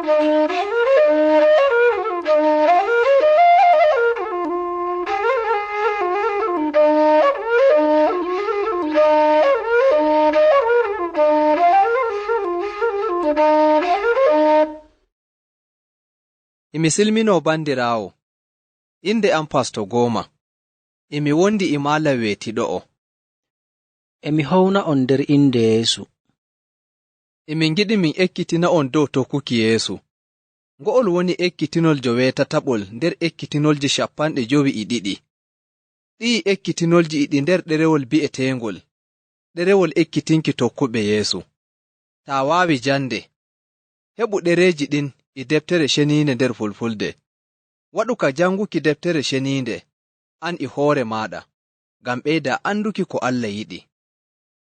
Imi silmino bandiraawo, inde am Pastor Goma, imi wondi e mala wetiɗo'o. Emi howna on nder inde Yeesu. Emi ngiɗi min ekkitina on dow tokkuki Yeesu. Ngo'ol woni ekkitinol jowetataɓol nder ekkitinolji 52. Ɗii ekkitinolji iɗi nder ɗerewol bi'etengol, ɗerewol ekkitinki tokkuɓe Yeesu. Taa waawi jande, heɓu ɗereeji ɗin e deftere ceniinde nder Fulfulde. Waɗu ka janguki deftere ceniinde an e hoore maɗa, ngam ɓeyda anduki ko Allah yiɗi.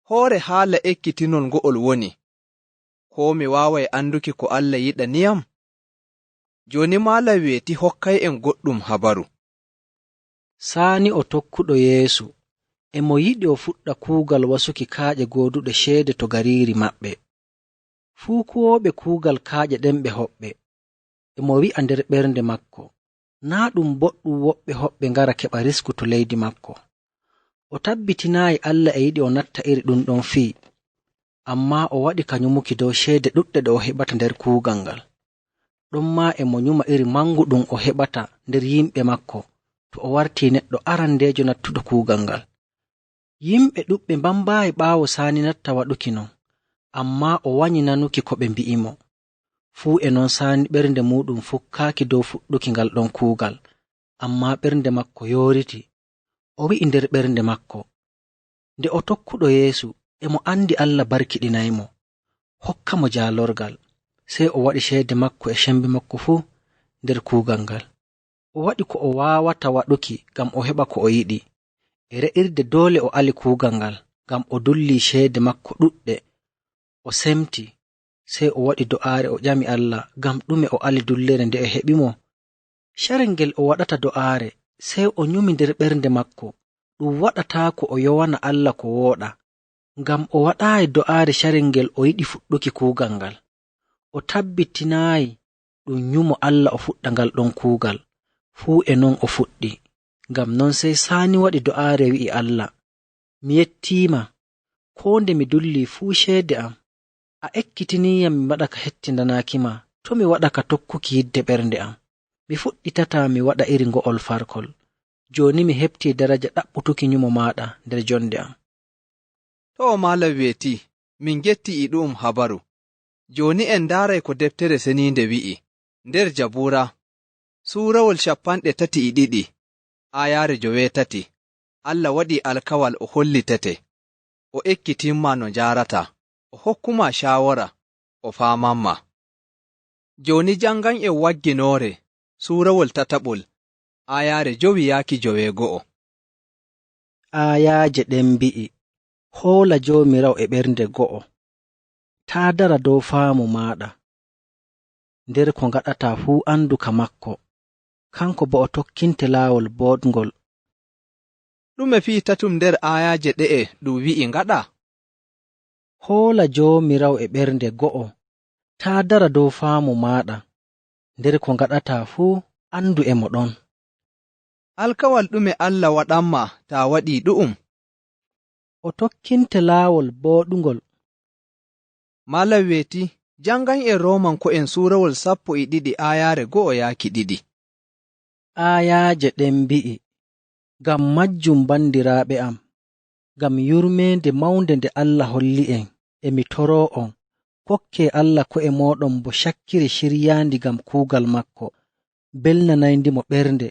Hoore haala ekkitinol ngo'ol woni, ko mi waaway anduki ko Allah yiɗaniyam? Joni malam weeti hokkay en goɗɗum habaru. Saani o tokkuɗo Yeesu, emo yiɗi o fuɗɗa kuugal wasuki kaaƴe gooduɗe ceede to gariiri maɓɓe. Fuu kuwooɓe kuugal kaaƴe ɗen ɓe hoɓɓe, emo wi'a nder ɓernde makko, naa ɗum boɗɗum woɓɓe hoɓɓe ngara keɓa risku to leydi makko. O tabbitinaayi Allah e yiɗi o natta iri ɗum ɗon fii, ammaa o waɗi ka nyumuki dow ceede ɗuɗɗe ɗe o heɓata nder kuugal ngal. Ɗon maa emo nyuma iri mangu ɗum o heɓata nder yimɓe makko to o wartii neɗɗo arandeejo nattuɗo kuugal ngal. Yimɓe ɗuɓɓe mbambaayi ɓaawo Saani natta waɗuki non, ammaa o wanyi nanuki ko ɓe mbi'imo. Fuu e non Saani ɓernde muɗum fukkaaki dow fuɗɗuki ngal ɗon kuugal, ammaa ɓernde makko yooriti. O wi'i nder ɓernde makko, nde o tokkuɗo Yeesu, emo andi Allah barkiɗinaymo, hokka mo jaalorgal. Sey o waɗi ceede makko e cembe makko fuu nder kuugal ngal. O waɗi ko o waawata waɗuki ngam o heɓa ko o yiɗi. E re'irde doole o ali kuugal ngal, ngam o dulli ceede makko ɗuɗɗe. O semti, sey o waɗi do'aare o ƴami Allah ngam ɗume o ali dullere nde o heɓimo. Carel ngel o waɗata do'aare, sey o nyumi nder ɓernde makko, ɗum waɗataako o yowana Allah ko wooɗa, ngam o waɗaayi do'aare carel ngel o yiɗi fuɗɗuki kuugal ngal. O tabbitinaayi ɗum nyumo Allah o fuɗɗa ngal ɗon kuugal. Fuu e non o fuɗɗi. Ngam non sey Saani waɗi do'aare wi'i Allah, mi yettiima, koo nde mi dulli fuu ceede am, a ekkitiniyam mi waɗa ka hettindanaakima, to mi waɗa ka tokkuki yidde ɓernde am. Mi fuɗɗitataa mi waɗa iri ngo'ol farkol. Jooni mi heɓtii daraja ɗaɓɓutuki nyumo maaɗa nder jonde am. To o malam weeti, min getti e ɗum habaru. Joni en ndaaray ko deftere seniinde wi'i, nder Jabuura, suurawol 32, aayaare 9, Allah waɗi alkawal o hollitete, o ekkitimma no njaarata, o hokkuma shaawara, o faamamma. Joni jangan en wagginoore, suurawol 3, aayaare 9 yaaki 9. Aayaaje ɗen mbi'i, hoola Joomiraawo e ɓernde go'o, taa dara dow faamu maaɗa, nder ko ngaɗataa fuu andu ka makko, kanko bo o tokkinte laawol boɗngol. Ɗume fii tatum nder aayaaje ɗe'e ɗum wi'i ngaɗa? Hoola Joomiraawo e ɓernde go'o, taa dara dow faamu maaɗa, nder ko ngaɗataa fuu andu e mo ɗon. Alkawal ɗume Allah waɗanma taa waɗii ɗu'um? O tokkinte laawol boɗngol. Malam weeti, jangan en Roomanko'en suurawol 12 aayaare 1 yaaki 2. Aayaaje ɗen mbi'i, ngam majjum bandiraaɓe am, ngam yurmeende mawnde nde Allah holli'en, emi toroo on, kokkee Allah ko'e mooɗon bo cakkiri ciryaandi ngam kuugal makko, belnanayndimo ɓernde,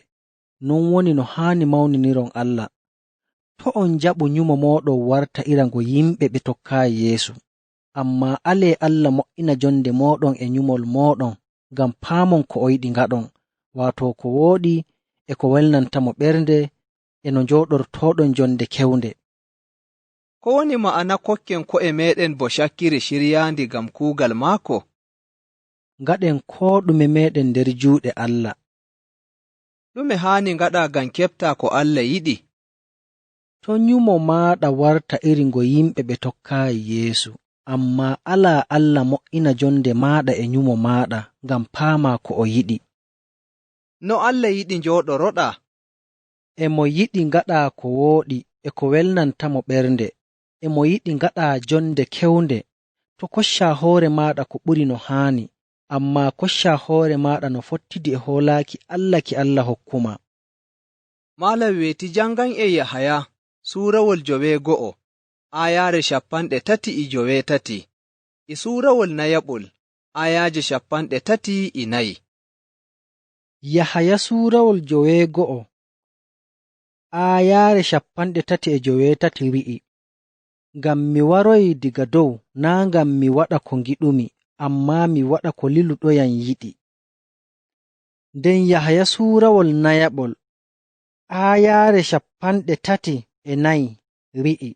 non woni no haani mawniniron Allah. To on jaɓu nyumo mooɗon warta ira ngo yimɓe ɓe tokkaayi Yeesu, ammaa alee Allah mo'ina jonde mooɗon e nyumol mooɗon ngam paamon ko o yiɗi ngaɗon, waato ko wooɗi e ko welnantamo ɓernde e no njooɗortooɗon jonde kewnde. Ko woni ma'ana kokken ko'e meɗen bo cakkiri ciryaandi ngam kuugal maako? Ngaɗen koo ɗume meɗen nder juuɗe Allah. Ɗume haani ngaɗa ngam keɓtaa ko Allah yiɗi? To nyumo maaɗa warta iri ngo yimɓe ɓe tokkaayi Yeesu. amma alaa Allah mo'ina jonde maaɗa e nyumo maaɗa ngam paama ko o yiɗi. No Allah yiɗi njooɗoroɗa? E mo yiɗi ngaɗa ko wooɗi e ko welnantamo ɓernde, e mo yiɗi ngaɗa jonde kewnde. To kocca hoore maaɗa ko ɓuri no haani, amma kocca hoore maaɗa no fottidi e hoolaaki Allah ki Allah hokkuma. Malam weeti jangan e Yahaya suurawol 9 aayaare 38 e suurawol nayaɓol aayaaje 34. Yahaya suurawol 9 aayaare 38 wi'i, ngam mi waroyi diga dow naa ngam mi waɗa ko ngiɗumi, amma mi waɗa ko liluɗoyam yiɗi. Nden Yahaya suurawol nayaɓol aayaare 34 wi'i,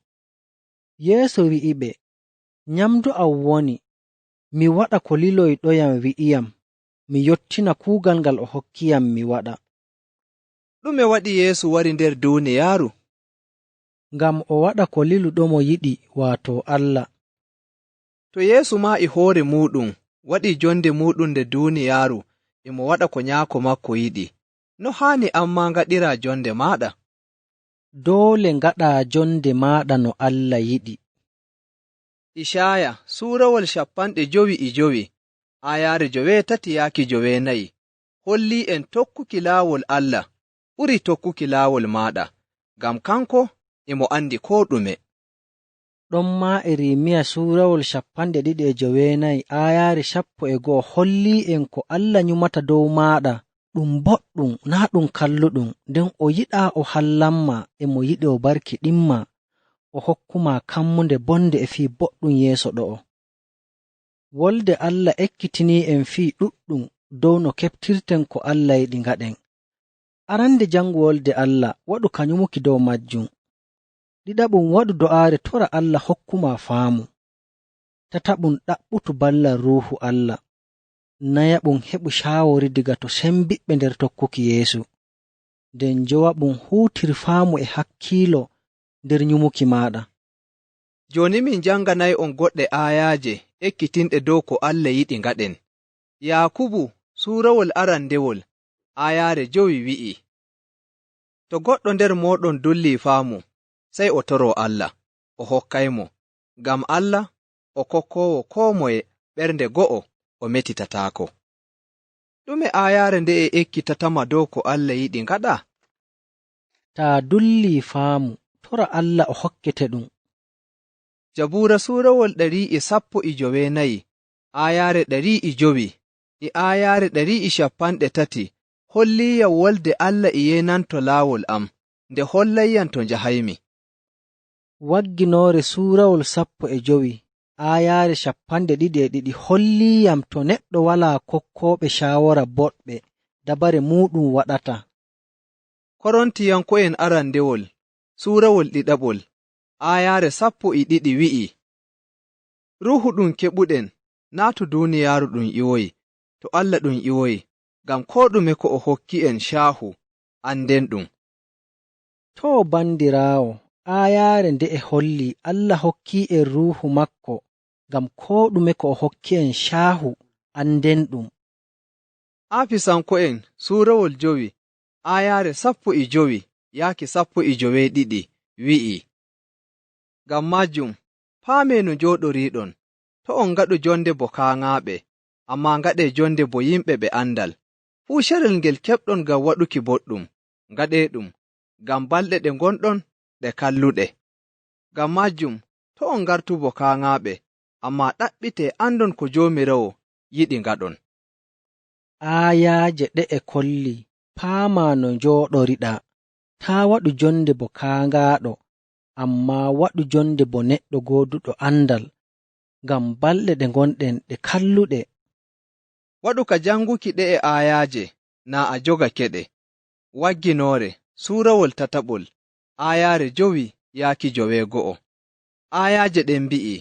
Yeesu wi'iɓe, nyamdu am woni, mi waɗa ko liloyɗoyam wi'iyam, mi yottina kuugal ngal o hokkiyam mi waɗa. Ɗume waɗi Yeesu wari nder duuniyaaru? Ngam o waɗa ko liluɗomo yiɗi, waato Allah. To Yeesu ma e hoore muɗum waɗi jonde muɗum nde duuniyaaru e mo waɗa ko nyaako makko yiɗi, no haani amma ngaɗira jonde maaɗa? Doole ngaɗa jonde maaɗa no Allah yiɗi. Ishaya suurawol 55 aayaare 3-9 holli en tokkuki laawol Allah ɓuri tokkuki laawol maaɗa, ngam kanko emo andi ko ɗume. Ɗon ma Irimiya suurawol 29 aayaare 11 holli en ko Allah nyumata dow maaɗa ɗum boɗɗum naa ɗum kalluɗum, nden o yiɗa o hallanma e mo yiɗi o barkiɗinma o hokkuma kammunde bonde e fii boɗɗum yeeso ɗo'o. Wolde Allah ekkitini en fii ɗuɗɗum dow no keɓtirten ko Allah yiɗi ngaɗen. Arande jangu wolde Allah waɗu ka nyumuki dow majjum. Ɗiɗaɓum waɗu do'aare tora Allah hokkuma faamu. Tataɓum ɗaɓɓutu ballan ruuhu Allah. Nayaɓum heɓu shaawori diga to sembiɓɓe nder tokkuki Yeesu. Nden jowaɓum huutir faamu e hakkiilo nder nyumuki maaɗa. Joni min janganayi on goɗɗe aayaaje ekkitinɗe dow ko Allah yiɗi ngaɗen. Yakubu suurawol arandewol aayaare 5 wi'i, to goɗɗo nder moɗon dulli faamu, sey o toro Allah, o hokkaymo, ngam Allah o kokkowo koo moye ɓernde go'o o metitataako. Ɗume aayaare nde e ekkitatama dow ko Allah yiɗi ngaɗa? Ta dulli faamu, tora Allah o hokkete ɗum. Jabuura suurawol 119 aayaare 105 e aayaare 130 holliyam wolde Allah e yenanto laawol am, nde hollayyam to njahaymi. Wagginoore suurawol 15 aayaare 22 holliyam to neɗɗo walaa kokkooɓe shaawara boɗɓe, dabare muɗum waɗata. Korontiyanko'en arandewol suurawol 2 aayaare 12 wi'i, ruuhu ɗum keɓuɗen naa to duuniyaaru ɗum iwoyi, to Allah ɗum iwoyi, ngam ko ɗume ko o hokki en caahu anden ɗum. To bandiraawo, aayaare nde e holli Allah hokki en ruuhu makko, ngam ko ɗume ko o hokki en caahu anden ɗum. Afisanko'en suurawol 5 aayaare 15 yaaki 12 wi'i, ngam majum paame no njooɗoriiɗon, to on ngaɗu jonde bo kaaŋaaɓe, amma ngaɗe jonde bo yimɓe ɓe andal. Fuu carel ngel keɓɗon ngam waɗuki boɗɗum, ngaɗe ɗum, ngam balɗe ɗe ngonɗon ɗe kalluɗe. Ngam majum to on ngartu bo kaaŋaaɓe, amma ɗaɓɓite andon ko Joomiraawo yiɗi ngaɗon. Aayaaje ɗe e kolli paama no njooɗoriɗa, taa waɗu jonde bo kaaŋaaɗo, amma waɗu jonde bo neɗɗo gooduɗo andal, ngam balɗe ɗe ngonɗen ɗe kalluɗe. Waɗu ka janguki ɗe e aayaaje naa a jogake ɗe. Wagginoore suurawol 3 aayaare 5 yaaki 9 aayaaje ɗen mbi'i,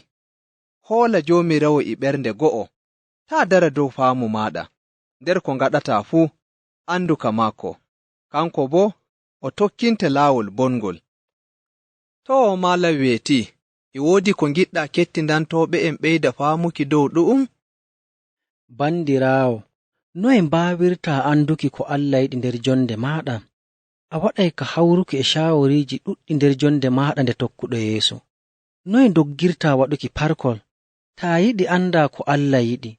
hoola Joomiraawo e ɓernde go'o, taa dara dow faamu maaɗa, nder ko ngaɗata fuu anduka maako, kanko bo o tokkinte laawol bongol. To maala weeti woodi ko giɗɗa kettindantoɓe en ɓeyda faamuki dow ɗu'um? Bandiraawo, noye mbaawirta anduki ko Allah yiɗi nder jonde maɗa? A waɗay ka hawruki e shaaworiiji ɗuɗɗi nder jonde maɗa nde tokkuɗo Yeesu. Noye doggirta waɗuki parkol? Taa yiɗi anda ko Allah yiɗi,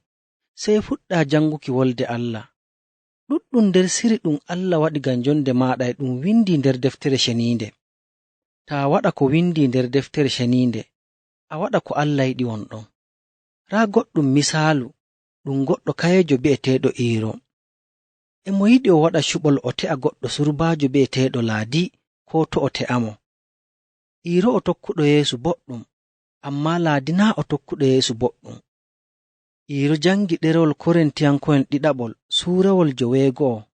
sey fuɗɗa janguki wolde Allah. Ɗuɗɗum nder siri ɗum Allah waɗi ngam jonde maɗa e ɗum windi nder deftere ceniinde. Taa waɗa ko windi nder deftere ceniinde, a waɗa ko Allah yiɗi wonɗon. Raa goɗɗum misaalu ɗum goɗɗo kayejo bi'eteeɗo Iiro. E mo yiɗi o waɗa cuɓol o te'a goɗɗo surbaajo bi'eteeɗo Laadi ko to o te'amo. Iiro o tokkuɗo Yeesu boɗɗum, ammaa Laadi naa o tokkuɗo Yeesu boɗɗum. Iiro jangi ɗerewol Korintiyanko'en ɗiɗaɓol suurawol 9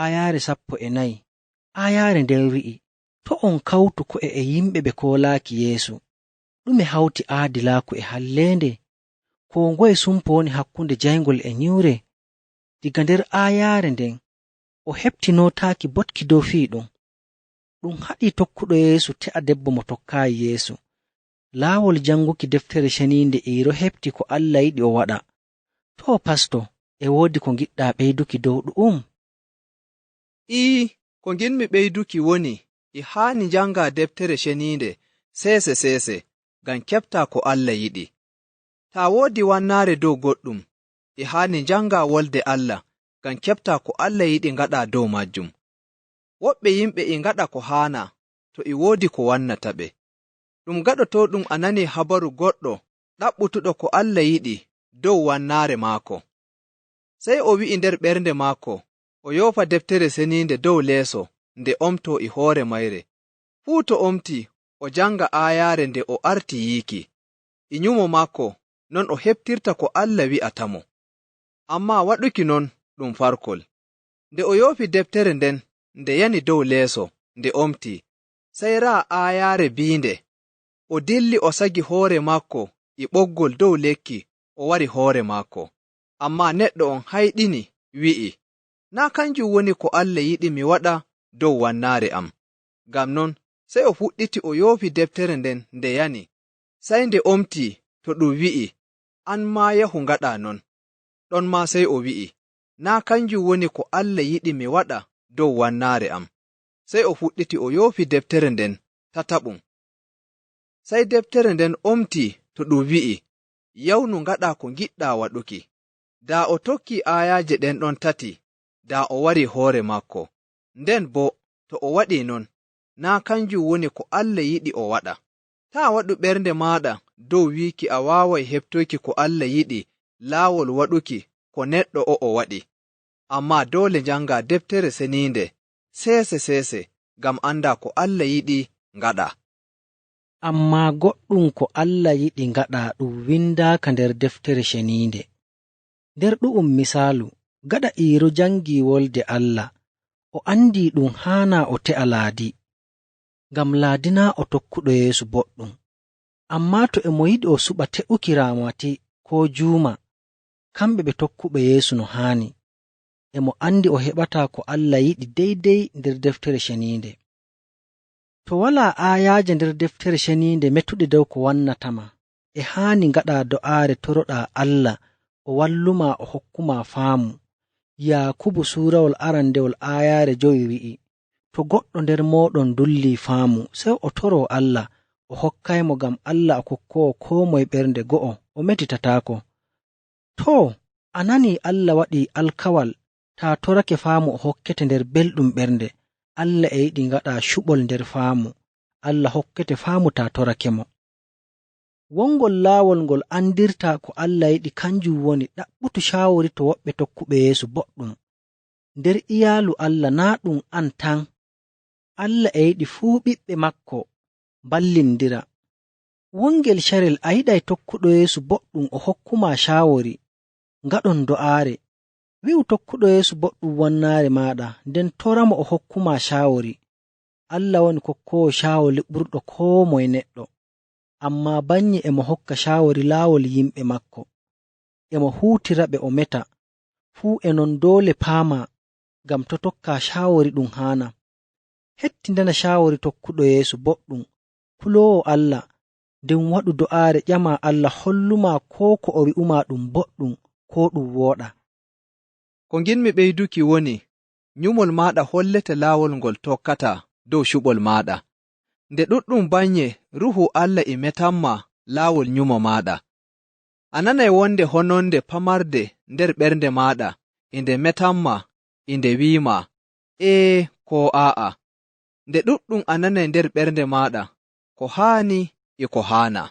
aayaare 14. Aayaare nden wi'i, to on kawtu ko'e e yimɓe ɓe koolaaki Yeesu, ɗume hawti aadilaaku e halleende? Ko ngoye sumpo woni hakkunde jayngol e nyiwre? Diga nder aayaare nden o heɓtinootaaki botki dow fiiɗum. Ɗum haɗi tokkuɗo Yeesu te'a debbo mo tokkaayi Yeesu. Laawol janguki deftere ceniinde Iiro heɓti ko Allah yiɗi o waɗa. To pasto, e woodi ko giɗɗa ɓeyduki dow ɗu'um? Ko nginmi ɓeyduki woni e haani janga deftere ceniinde seese ngam keɓta ko Allah yiɗi. Taa woodi wannaare dow goɗɗum, e haani janga wolde Allah ngam keɓta ko Allah yiɗi ngaɗa dow majjum. Woɓɓe yimɓe e ngaɗa ko haana to e woodi ko wannata ɓe. Ɗum gaɗoto ɗum a nani habaru goɗɗo ɗaɓɓutuɗo ko Allah yiɗi dow wannaare maako. Sey o wi'i nder ɓernde maako, o yoofa deftere seniinde dow leeso nde omto e hoore mayre. Fuu to omti, o janga aayaare nde o arti yiiki. E nyumo maako, non o heɓtirta ko Allah wi'atamo. Ammaa waɗuki non ɗum farkol. Nde o yoofi deftere nden nde yani dow leeso nde omti, sey raa aayaare biinde. O dilli o sagi hoore maako e ɓoggol dow lekki o wari hoore maako. Ammaa neɗɗo on hayɗini wi'i, naa kanjum woni ko Allah yiɗi mi waɗa dow wannaare am. Ngam non, sey o fuɗɗiti o yoofi deftere nden nde yani, sey nde omti to ɗum wi'i, an maa yahu ngaɗa non. Ɗon maa sey o wi'i, naa kanjum woni ko Allah yiɗi mi waɗa dow wannaare am. Sey o fuɗɗiti o yoofi deftere nden tataɓum. Sey deftere nden omti to ɗum wi'i, yawnu ngaɗa ko giɗɗa waɗuki. Daa o tokki aayaaje ɗen ɗon tati, daa o wari hoore maako. Nden bo, to o waɗi non, naa kanjum woni ko Allah yiɗi o waɗa. Taa waɗu ɓernde maaɗa dow wiiki a waaway heɓtoyki ko Allah yiɗi laawol waɗuki ko neɗɗo o waɗi. Ammaa doole janga deftere seniinde seese ngam anda ko Allah yiɗi ngaɗa. Ammaa goɗɗum ko Allah yiɗi ngaɗa ɗum windaaka nder deftere ceniinde. Nder ɗu'um misaalu, gaɗa Iiro jangi wolde Allah, o andi ɗum haana o te'a Laadi, ngam Laadi naa o tokkuɗo Yeesu boɗɗum. Ammaa to e mo yiɗi o suɓa te'uki Raamati ko Juuma, kamɓe ɓe tokkuɓe Yeesu no haani, e mo andi o heɓata ko Allah yiɗi deydey nder deftere ceniinde. To walaa aayaaje nder deftere ceniinde metuɗe dow ko wannatama, e haani ngaɗa do'aare toroɗa Allah o walluma o hokkuma faamu. Yaakubu suurawol arandewol aayaare 5 wi'i, to goɗɗo nder mooɗon dulli faamu, sey o toro Allah o hokkaymo, ngam Allah o kokkowo koo moye ɓernde go'o o metitataako. To a nani Allah waɗi alkawal, taa torake faamu o hokkete nder belɗum ɓernde. Allah e yiɗi ngaɗa cuɓol nder faamu, Allah hokkete faamu taa torake mo. Wongol laawol ngol andirta ko Allah yiɗi kanjum woni ɗaɓɓutu shaawori to woɓɓe tokkuɓe Yeesu boɗɗum. Nder iyaalu Allah naa ɗum an tan. Allah e yiɗi fuu ɓiɓɓe makko ballindira. Wongel carel a yiɗay tokkuɗo Yeesu boɗɗum o hokkuma shaawori, ngaɗon do'aare. Wi'u tokkuɗo Yeesu boɗɗum wannaare maaɗa, nden toramo o hokkuma shaawori. Allah woni kokkowo shaawori ɓurɗo koo moye neɗɗo. Ammaa bannye emo hokka shaawori laawol yimɓe makko, emo huutira ɓe o meta. Fuu e non doole paama, ngam to tokka shaawori ɗum haana. Hettindana shaawori tokkuɗo Yeesu boɗɗum, kuloowo Allah, nden waɗu do'aare ƴama Allah holluma ko ko o wi'uma ɗum boɗɗum ko ɗum wooɗa. Ko nginmi ɓeyduki woni, nyumol maɗa hollete laawol ngol tokkata dow cuɓol maɗa. Nde ɗuɗɗum banye Ruhu Allah e metanma laawol nyumo maɗa. A nanay wonde hononde pamarde nder ɓernde maɗa, inde metanma, inde wiima, ko a'a. Nde ɗuɗɗum a nanay nder ɓernde maɗa, ko haani e ko haana.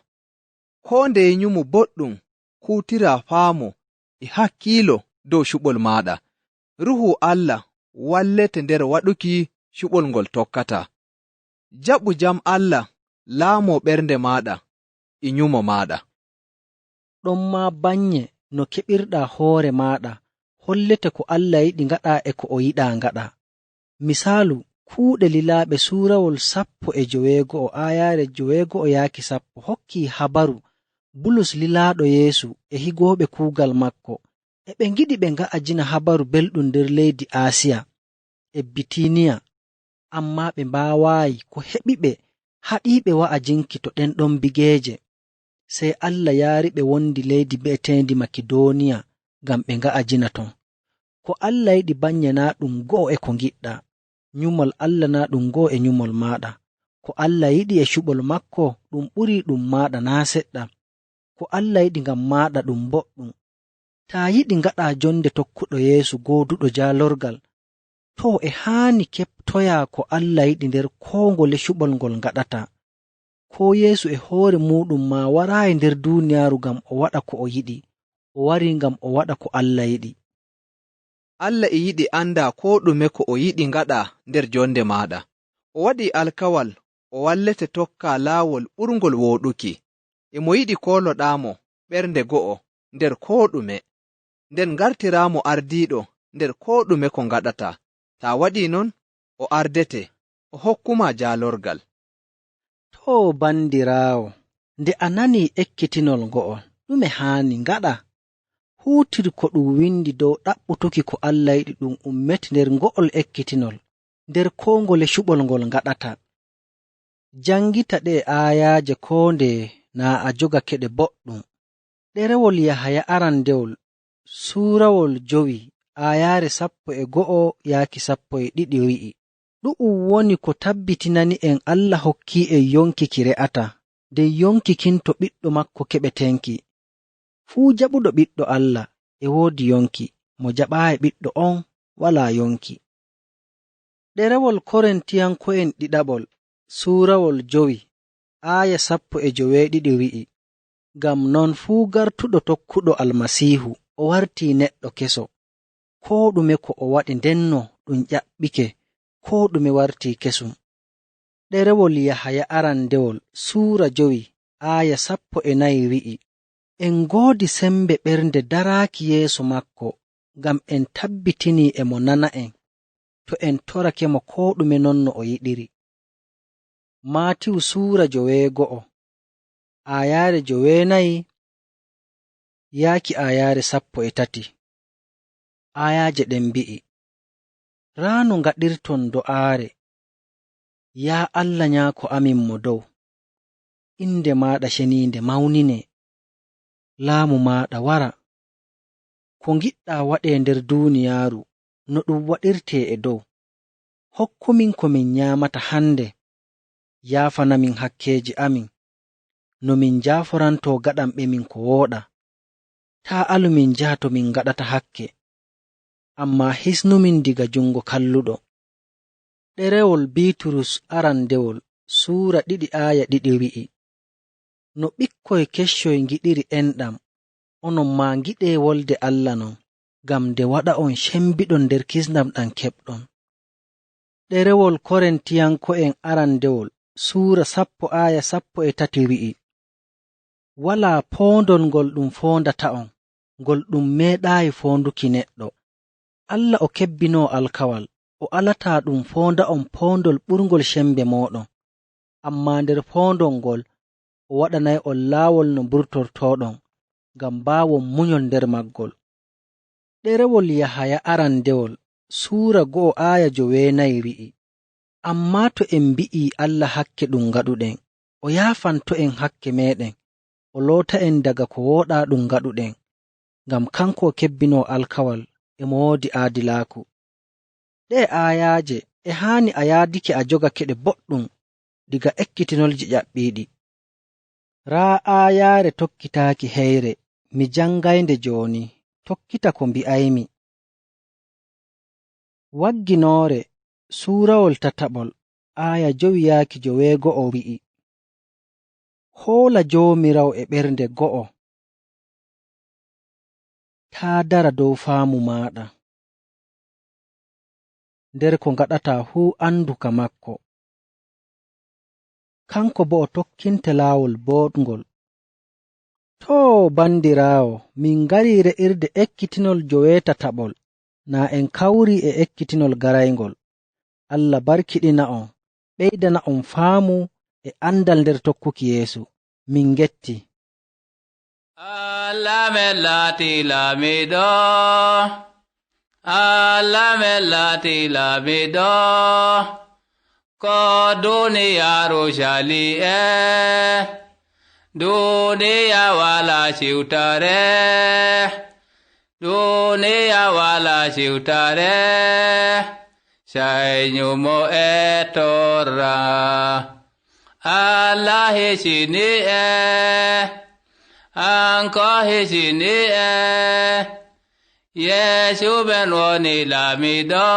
Ko ndeye nyumu boɗɗum kuutira faamu e hakkiilo dow cuɓol maɗa. Ruhu Allah wallete nder waɗuki cuɓol ngol tokkata. Jaɓu jam Allah laamo ɓernde maɗa e nyumo maɗa. Ɗon ma banye no keɓirɗa hoore maɗa hollete ko Allah yiɗi ngaɗa e ko o yiɗa ngaɗa. Misaalu, kuuɗe lilaaɓe suurawol 19 ayaare 9 hokki habaru Bulus lilaaɗo Yeesu e higooɓe kuugal makko e ɓe ngiɗi ɓe nga'ajina habaru belɗum nder leydi Aasiya e Bitiniya, amma ɓe mbaawayi ko heɓiɓe haɗiiɓe wa'ajinki to ɗen ɗon bigeeje. Sey Allah yaariɓe wondi leydi be'eteendi Makedoniya ngam ɓe nga'ajina ton. Ko Allah yiɗi banye na ɗum go'o e ko ngiɗɗa. Nyumol Allah na ɗum go'o e nyumol maɗa. Ko Allah yiɗi e cuɓol makko ɗum ɓuri ɗum maɗa na seɗɗa. Ko Allah yiɗi ngam maɗa ɗum boɗɗum. Ta yiɗi ngaɗa jonde tokkuɗo Yeesu gooduɗo jaalorgal, to e haani keɓtoya ko Allah yiɗi nder koo ngole cuɓol ngol ngaɗata. Ko Yeesu e hoore muɗum ma waraayi nder duuniyaaru ngam o waɗa ko o yiɗi, o wari ngam o waɗa ko Allah yiɗi. Allah e yiɗi anda ko ɗume ko o yiɗi ngaɗa nder jonde maɗa. O waɗi alkawal o wallete tokka laawol ɓurngol wooɗuki. E mo yiɗi koloɗamo ɓernde go'o nder ko ɗume, nden ngartiramo ardiiɗo nder ko ɗume ko ngaɗata. Ta waɗi non, o ardete, o hokkuma jaalorgal. To bandiraawo, nde a nani ekkitinol ngo'o, ɗume haani ngaɗa? Huutir ko ɗum windi dow ɗaɓɓutuki ko Allah yiɗi ɗum ummeti nder ngo'ol ekkitinol, nder ko ngole cuɓol ngol ngaɗata. Jangita ɗe aayaaje ko nde na a jogake ɗe boɗɗum. Ɗerewol Yahaya arandewol suurawol 5 ayaare 11-12 wi'i, ɗu'um woni ko tabbitinani en Allah hokki en yonki ki re'ata, nden yonki kin to ɓiɗɗo makko keɓetenki. Fuu jaɓuɗo ɓiɗɗo Allah e woodi yonki, mo jaɓaayi ɓiɗɗo on walaa yonki. Ɗerewol Korintiyanko'en ɗiɗaɓol suurawol 5 aaya 12 wi'i, ngam non fuu gartuɗo tokkuɗo Almasiihu o wartii neɗɗo keso. Ko ɗume ko o waɗi ndenno ɗum ƴaɓɓike, ko ɗume wartii kesum. Ɗerewol Yahaya arandewol suura 5 aaya 14 wi'i, en ngoodi sembe ɓernde daraaki yeeso makko, ngam en tabbitini e mo nana en, to en torake mo ko ɗume non no o yiɗiri. Maatiyu suura 9 ayaare 9 yaaki ayaare 13. Ayaaje ɗen mbi'i, raa no ngaɗirton do'aare, yaa Allah nyaako amin mo dow, inde maaɗa ceniinde mawnine, laamu maaɗa wara, ko ngiɗɗa waɗe nder duuniyaaru no ɗum waɗirte e dow. Hokkumin ko min nyaamata hande, yaafanamin hakkeeji amin, no min jaaforanto gaɗanɓe min ko wooɗa. Taa alumin njaha to min ngaɗata hakke, amma hisnumin diga jungo kalluɗo. Ɗerewol Biiturus arandewol suura 2 aaya 2 wi'i, no ɓikkoy keccoy ngiɗiri enɗam, onon ma ngiɗe wolde Allah non, ngam nde waɗa on cembiɗon nder kisnam ɗam keɓɗon. Ɗerewol Korintiyanko'en arandewol suura 10 aaya 13 wi'i, walaa poondol ngol ɗum foondata on, ngol ɗum meeɗaayi foonduki neɗɗo. Allah o kebbino alkawal, o alata ɗum foonda on poondol ɓurngol cembe moɗon, amma nder poondol ngol o waɗanay on laawol no mburtortoɗon, ngam baawon munyol nder maggol. Ɗerewol Yahaya arandewol suura 1 aaya 9 wi'i, amma to en mbi'i Allah hakke ɗum ngaɗuɗen, o yaafanto en hakke meɗen, o loota en daga ko wooɗa ɗum gaɗuɗen, ngam kanko kebbino alkawal e mo woodi aadilaaku. Ɗe aayaaje e haani a yaadike a jogake ɗe boɗɗum diga ekkitinolji ƴaɓɓiiɗi. Raa aayaare tokkitaaki heyre, mi jangaynde jooni, tokkita ko mbi'aymi. Wagginoore suurawol tataɓol aaya 5:9 wi'i, hoola Joomiraawo e ɓernde go'o, taa dara dow faamu maaɗa, nder ko ngaɗata fuu anduka makko. Kanko bo o tokkinte laawol boɗngol. Too bandiraawo, min ngari re'irde ekkitinol 9 naa en kawri e ekkitinol garayngol. Allah barkiɗina on, ɓeydana on faamu e andal nder tokkuki Yeesu. Min getti. Allah me laati laamiɗo, Allah me laati laamiɗo, ko duniyaaru jali duniya wala siwtare, duniya wala siwtare, sai nyumo e torra. Allah hesini anko hesini Yesu ben woni laamiɗo,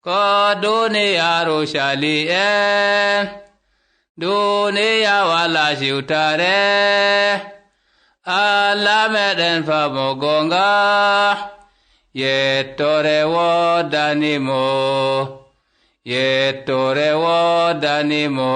ko duniyaaru jali duniya wala siwtare. Allah meɗen famo gonga, yettore wodanimo, yettore wodanimo.